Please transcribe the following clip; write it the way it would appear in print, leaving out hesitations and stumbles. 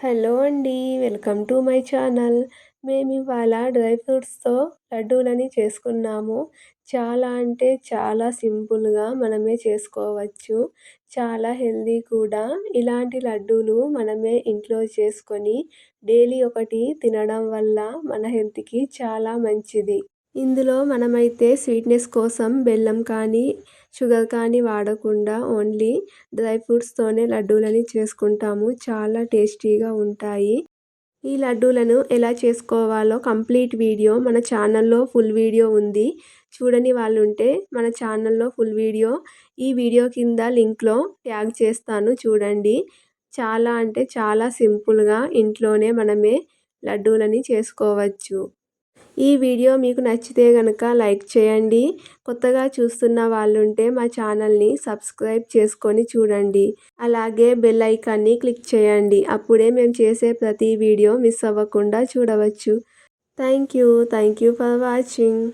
Hello అండి. Welcome to my channel. మేమివాళ dry ఫ్రూట్స్‌తో లడ్డూలని చేసుకున్నాము. చాలా అంటే చాలా సింపుల్‌గా మనమే చేసుకోవచ్చు. చాలా హెల్తీ కూడా. ఇలాంటి లడ్డూలు మనమే ఇంట్లో చేసుకొని డైలీ ఒకటి తినడం వల్ల మన హెల్త్‌కి చాలా మంచిది. ఇందులో మనమైతే స్వీట్‌నెస్ కోసం బెల్లం కానీ, షుగర్ కానీ వాడకుండా ఓన్లీ డ్రై ఫ్రూట్స్‌తోనే లడ్డూలని చేసుకుంటాము. చాలా టేస్టీగా ఉంటాయి. ఈ లడ్డూలను ఎలా చేసుకోవాలో కంప్లీట్ వీడియో మన ఛానల్‌లో ఫుల్ వీడియో ఉంది. చూడని వాళ్ళుంటే మన ఛానల్‌లో ఫుల్ వీడియో ఈ వీడియో కింద లింక్‌లో ట్యాగ్ చేస్తాను చూడండి. చాలా అంటే చాలా సింపుల్‌గా ఇంట్లోనే మనమే లడ్డూలని చేసుకోవచ్చు. ఈ వీడియో మీకు నచ్చితే గనక లైక్ చేయండి. కొత్తగా చూస్తున్న వాళ్ళుంటే మా ఛానల్‌ని సబ్స్క్రైబ్ చేసుకొని చూడండి. అలాగే బెల్ ఐకాన్‌ని క్లిక్ చేయండి. అప్పుడే మేము చేసే ప్రతి వీడియో మిస్ అవ్వకుండా చూడవచ్చు. Thank you for watching.